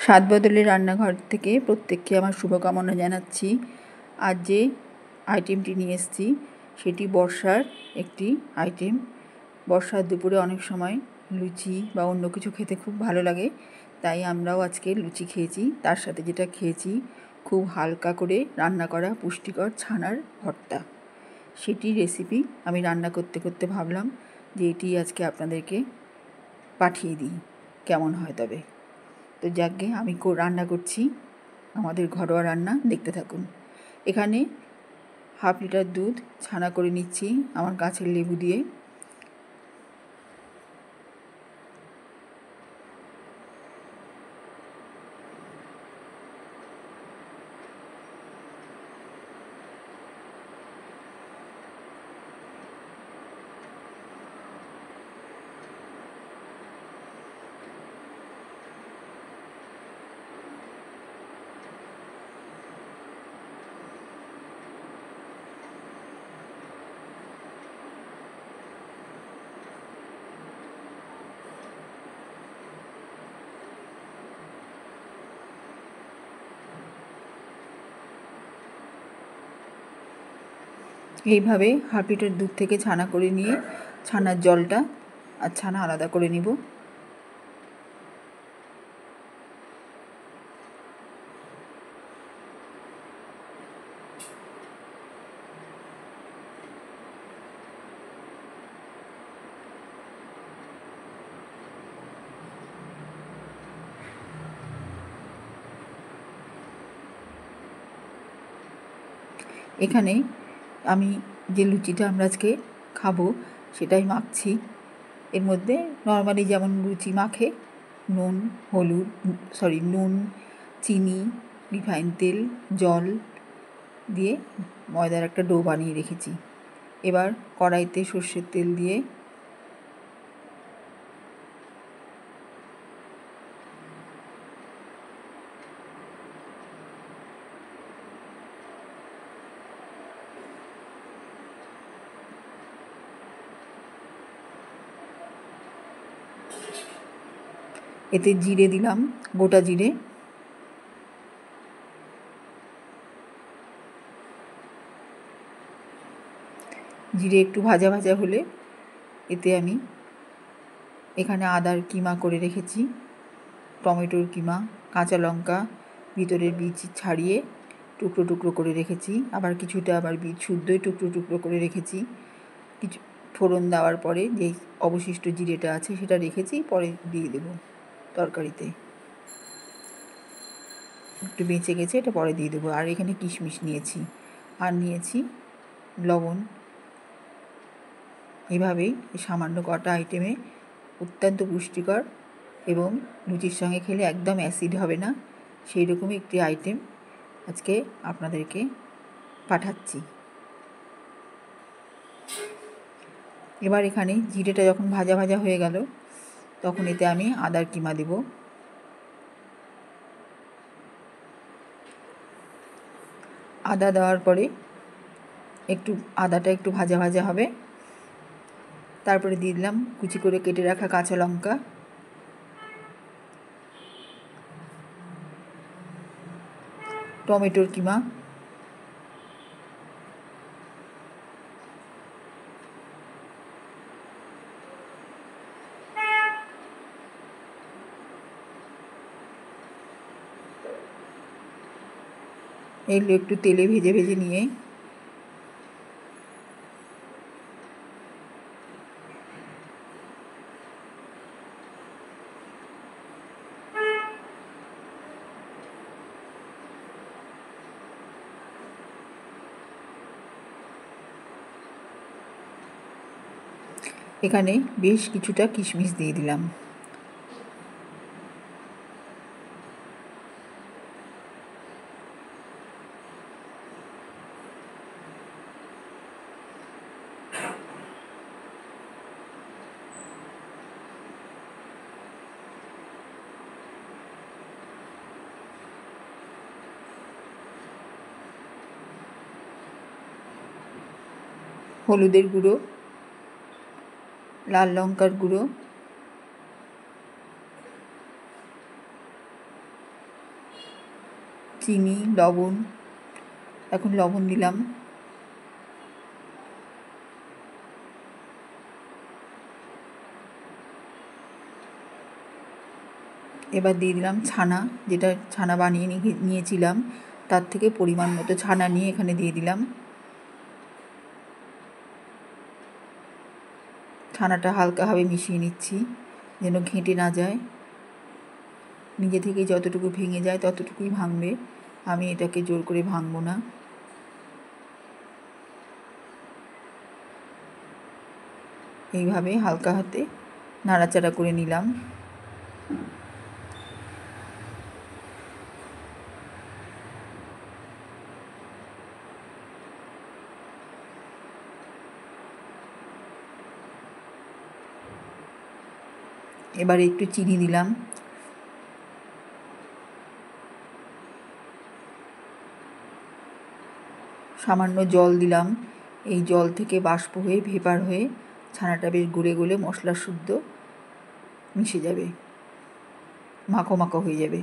স্বাদ বদলের রান্নাঘর থেকে প্রত্যেককে আমার শুভকামনা জানাচ্ছি। আজ যে আইটেমটি নিয়ে এসেছি সেটি বর্ষার একটি আইটেম। বর্ষার দুপুরে অনেক সময় লুচি বা অন্য কিছু খেতে খুব ভালো লাগে, তাই আমরাও আজকে লুচি খেয়েছি। তার সাথে যেটা খেয়েছি খুব হালকা করে রান্না করা পুষ্টিকর ছানার ভর্তা। সেটির রেসিপি আমি রান্না করতে করতে ভাবলাম যে এটি আজকে আপনাদেরকে পাঠিয়ে দিই, কেমন হয় তবে। তো যাকে আমি রান্না করছি আমাদের ঘরোয়া রান্না, দেখতে থাকুন। এখানে হাফ লিটার দুধ ছানা করে নিচ্ছি আমার গাছের লেবু দিয়ে। এইভাবে হাফ লিটার দুধ থেকে ছানা করে নিয়ে ছানার জলটা আর ছানা আলাদা করে নিব। এখানে আমি যে লুচিটা আমরা আজকে খাবো সেটাই মাখছি। এর মধ্যে নর্মালি যেমন লুচি মাখে নুন, নুন, চিনি, রিফাইন তেল, জল দিয়ে ময়দার একটা ডো বানিয়ে রেখেছি। এবার কড়াইতে সর্ষের তেল দিয়ে এতে জিরে দিলাম, গোটা জিরে। জিরে একটু ভাজা ভাজা হলে এতে আমি এখানে আদার কিমা করে রেখেছি, টমেটোর কিমা, কাঁচা লঙ্কা ভিতরের বীজ ছাড়িয়ে টুকরো টুকরো করে রেখেছি, আবার কিছুটা আবার বীজ শুদ্ধই টুকরো টুকরো করে রেখেছি। কিছু ফোড়ন দেওয়ার পরে যে অবশিষ্ট জিরেটা আছে সেটা রেখেছি, পরে দিয়ে দেব তরকারিতে। একটু বেঁচে গেছে, এটা পরে দিয়ে দেবো। আর এখানে কিশমিশ নিয়েছি, আর নিয়েছি লবণ। এভাবেই সামান্য কটা আইটেমে অত্যন্ত পুষ্টিকর এবং লুচির সঙ্গে খেলে একদম অ্যাসিড হবে না, সেই রকমই একটি আইটেম আজকে আপনাদেরকে পাঠাচ্ছি। এবার এখানে জিরেটা যখন ভাজা ভাজা হয়ে গেল তখন এতে আমি আদার কিমা দেব। আদা দেওয়ার পরে আদাটা একটু ভাজা ভাজা হবে, তারপরে দিয়ে দিলাম কুচি করে কেটে রাখা কাঁচা লঙ্কা, টমেটোর কিমা, এগুলো একটু তেলে ভেজে ভেজে নিয়ে এখানে বেশ কিছুটা কিশমিশ দিয়ে দিলাম। হলুদের গুঁড়ো, লাল লঙ্কার গুঁড়ো, চিনি, লবণ। এখন লবণ দিলাম। এবার দিয়ে দিলাম ছানা, যেটা ছানা বানিয়ে নিয়েছিলাম, তার থেকে পরিমাণ মতো ছানা নিয়ে এখানে দিয়ে দিলাম। ছানাটা হালকাভাবে মিশিয়ে নিচ্ছি যেন ঘেঁটে না যায়। নিজে থেকে যতটুকু ভেঙে যায় ততটুকুই ভাঙবে, আমি এটাকে জোর করে ভাঙবো না। এইভাবে হালকা হাতে নাড়াচাড়া করে নিলাম। এবারে একটু চিনি দিলাম। সামান্য জল দিলাম। এই জল থেকে বাষ্প হয়ে ভেপার হয়ে ছানাটা বেশ গলে গলে মশলা শুদ্ধ মিশে যাবে, মাখো মাখো হয়ে যাবে।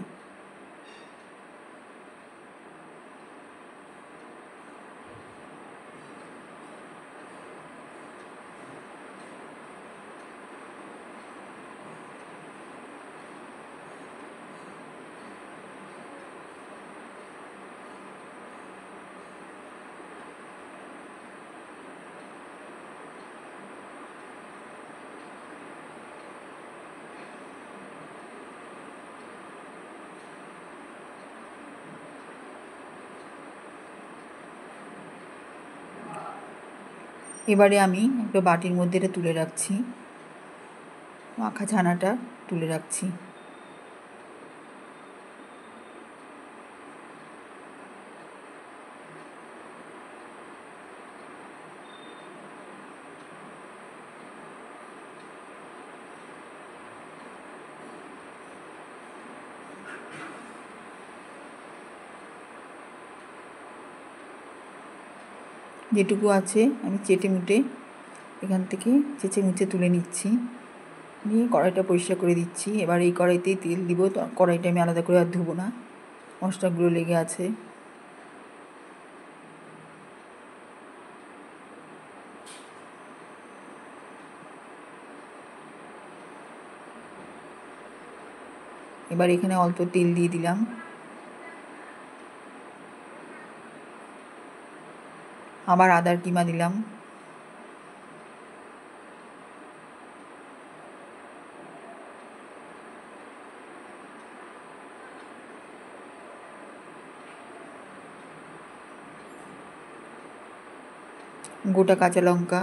এবারে আমি একটা বাটির মধ্যে এটা তুলে রাখছি, মাখা ছানাটা তুলে রাখছি। যেটুকু আছে আমি চেটে মুটে এখান থেকে চেঁচে মুচে তুলে নিচ্ছি, নিয়ে কড়াইটা পরিষ্কার করে দিচ্ছি। এবার এই কড়াইতেই তেল দিব, তো কড়াইটা আমি আলাদা করে আর ধুবো না, মশলাগুলো লেগে আছে। এবার এখানে অল্প তেল দিয়ে দিলাম। আবার আদার কিমা দিলাম। গোটা কাঁচা লঙ্কা,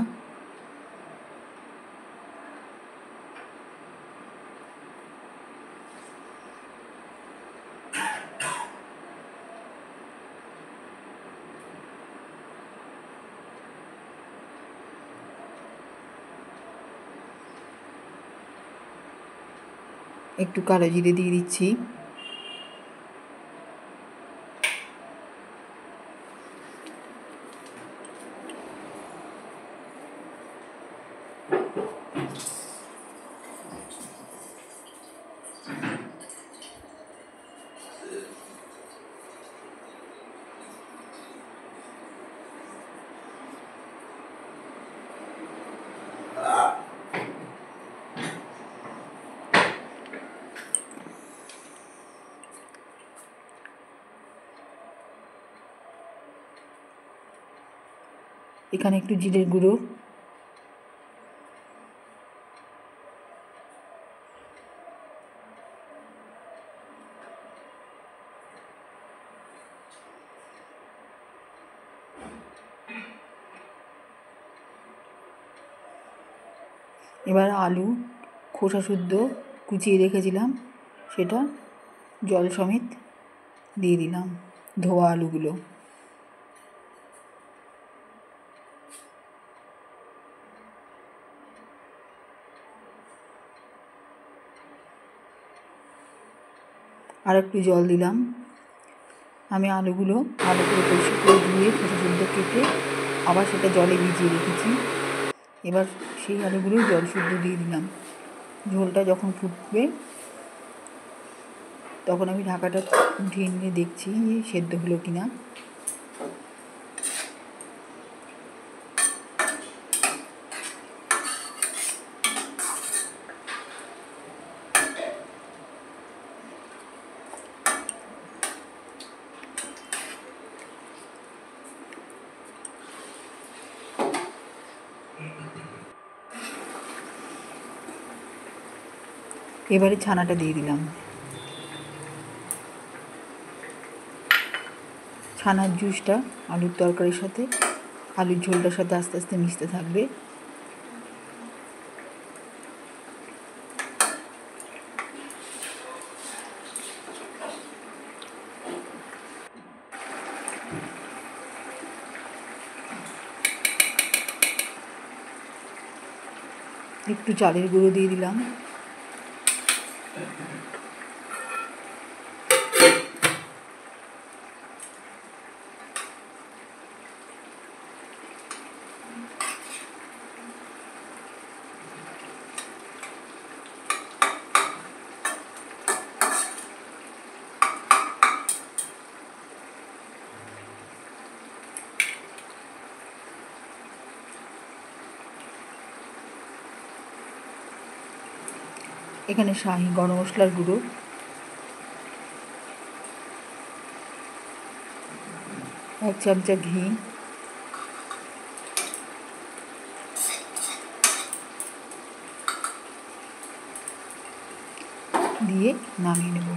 একটু কালো জিরে দিয়ে দিচ্ছি। এখানে একটু জিরের গুঁড়ো, এবার আলু খোসা শুদ্ধ কুচিয়ে রেখেছিলাম সেটা জল সমেত দিয়ে দিলাম, ধোয়া আলুগুলো। আর একটু জল দিলাম। আমি আলুগুলো ভালো করে পরিষ্কার করে ধুয়ে খোসা শুদ্ধ কেটে আবার সেটা জলে ভিজিয়ে রেখেছি। এবার সেই আলুগুলোই জল শুদ্ধ দিয়ে দিলাম। ঝোলটা যখন ফুটবে তখন আমি ঢাকাটা উঠিয়ে নিয়ে দেখছি সেদ্ধ হলো কি না। এবারে ছানাটা দিয়ে দিলাম। ছানার জুসটা আলুর তরকারির সাথে, আলুর ঝোলটার সাথে আস্তে আস্তে মিশতে থাকবে। একটু চালের গুঁড়ো দিয়ে দিলাম। এখানে শাহি গরম মশলার গুঁড়ো, এক চামচা ঘি, দিয়ে নামিয়ে নেব।